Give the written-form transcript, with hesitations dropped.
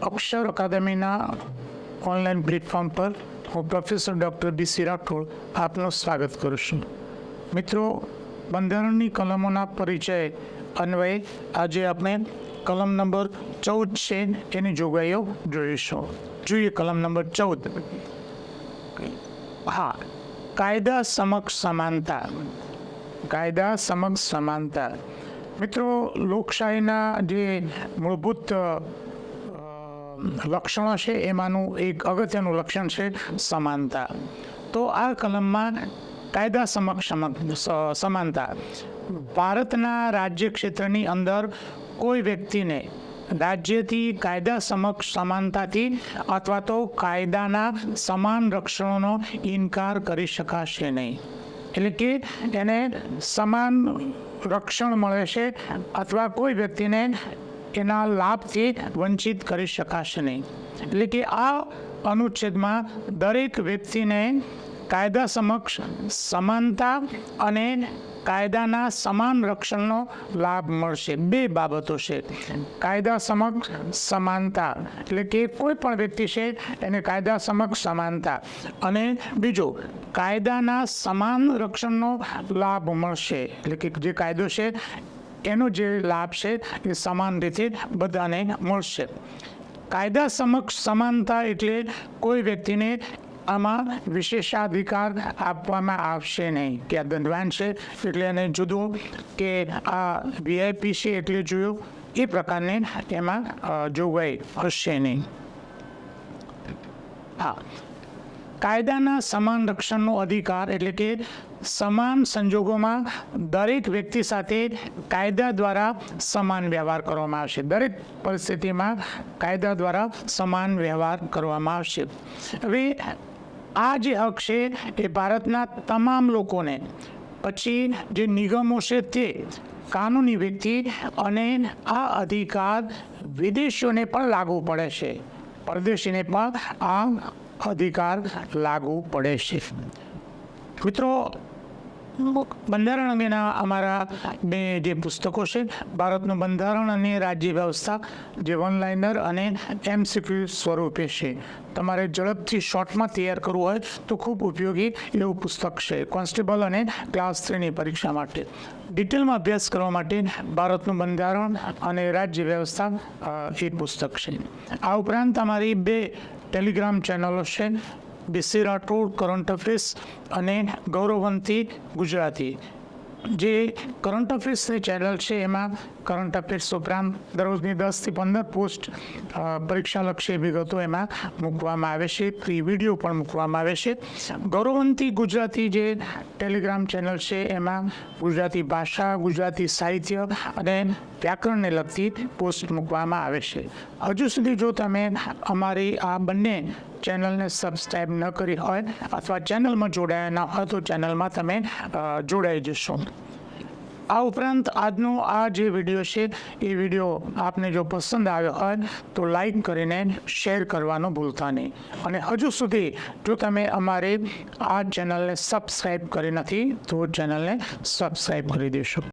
અક્ષર અકાદમીના online platform પર હું professor doctor ડી.સી. Rathod આપનું સ્વાગત કરું છું. મિત્રો, બંધારણની કલમોના પરિચય અન્વયે આજે આપણે કલમ નંબર 14 છે એની જોગવાઈઓ જોઈશું. જોઈએ કલમ નંબર 14. હા, કાયદા સમક્ષ સમાનતા. કાયદા સમક્ષ સમાનતા. મિત્રો, લોકશાહીના જે મૂળભૂત લક્ષણો છે એમાંનું એક અગત્યનું લક્ષણ છે સમાનતા. તો આ કલમમાં કાયદા સમક્ષ સમાનતા. ભારતના રાજ્ય ક્ષેત્રની અંદર કોઈ વ્યક્તિને રાજ્યથી કાયદા સમક્ષ સમાનતાથી અથવા તો કાયદાના સમાન રક્ષણોનો ઇનકાર કરી શકાશે નહીં. એટલે કે એને સમાન રક્ષણ મળે છે અથવા કોઈ વ્યક્તિને એના લાભથી વંચિત કરી શકાશે નહીં. એટલે કે આ અનુચ્છેદમાં દરેક વ્યક્તિને કાયદા સમક્ષ સમાનતા અને કાયદાના સમાન રક્ષણનો લાભ મળશે. બે બાબતો છે. કાયદા સમક્ષ સમાનતા એટલે કે કોઈ પણ વ્યક્તિ છે એને કાયદા સમક્ષ સમાનતા, અને બીજું કાયદાના સમાન રક્ષણનો લાભ મળશે. એટલે કે જે કાયદો છે એનો જે લાભ છે એ સમાન રીતે બધાને મળશે. કાયદા સમક્ષ સમાનતા એટલે કોઈ વ્યક્તિને આમાં વિશેષાધિકાર આપવામાં આવશે નહીં કે આ ધનવાન છે એટલે એને જુદું, કે આ વીઆઈપી છે એટલે જોયું, એ પ્રકારની એમાં જોગવાઈ હશે નહીં. હા, કાયદાના સમાન રક્ષણનો અધિકાર એટલે કે સમાન સંજોગોમાં દરેક વ્યક્તિ સાથે કાયદા દ્વારા સમાન વ્યવહાર કરવામાં આવશે. દરેક પરિસ્થિતિમાં કાયદા દ્વારા સમાન વ્યવહાર કરવામાં આવશે. હવે આ જે હક છે એ ભારતના તમામ લોકોને, પછી જે નિગમો છે તે, કાનૂની વ્યક્તિ, અને આ અધિકાર વિદેશીઓને પણ લાગુ પડે છે. પરદેશીને પણ આ અધિકાર લાગુ પડે છે. મિત્રો, બંધારણ અંગેના અમારા બે જે પુસ્તકો છે, ભારતનું બંધારણ અને રાજ્ય વ્યવસ્થા, જે વનલાઇનર અને MCQ સ્વરૂપે છે. તમારે ઝડપથી શોર્ટમાં તૈયાર કરવું હોય તો ખૂબ ઉપયોગી એવું પુસ્તક છે કોન્સ્ટેબલ અને ક્લાસ 3ની પરીક્ષા માટે. ડિટેલમાં અભ્યાસ કરવા માટે ભારતનું બંધારણ અને રાજ્ય વ્યવસ્થા એ પુસ્તક છે. આ ઉપરાંત અમારી બે ટેલિગ્રામ ચેનલો છે, ડી.સી. રાઠોડ કરંટ અફેર્સ અને ગૌરવવંતી ગુજરાતી. જે કરંટ અફેર્સની ચેનલ છે એમાં કરંટ અફેર્સ ઉપરાંત દરરોજની 10 થી 15 પોસ્ટ પરીક્ષાલક્ષી વિગતો એમાં મૂકવામાં આવે છે. ફ્રી વિડીયો પણ મૂકવામાં આવે છે. ગૌરવવંતી ગુજરાતી જે ટેલિગ્રામ ચેનલ છે એમાં ગુજરાતી ભાષા, ગુજરાતી સાહિત્ય અને વ્યાકરણને લગતી પોસ્ટ મૂકવામાં આવે છે. હજુ સુધી જો તમે અમારી આ બંને ચેનલને સબસ્ક્રાઈબ ન કરી હોય અથવા ચેનલમાં જોડાયા ન હોય તો ચેનલમાં તમે જોડાઈ જશો. આ ઉપરાંત આજનો આ જે વિડીયો છે એ વિડીયો આપને જો પસંદ આવ્યો હોય તો લાઈક કરીને શેર કરવાનું ભૂલતા નહીં. અને હજુ સુધી જો તમે અમારી આ ચેનલને સબસ્ક્રાઈબ કરી નથી તો ચેનલને સબસ્ક્રાઈબ કરી દેશો.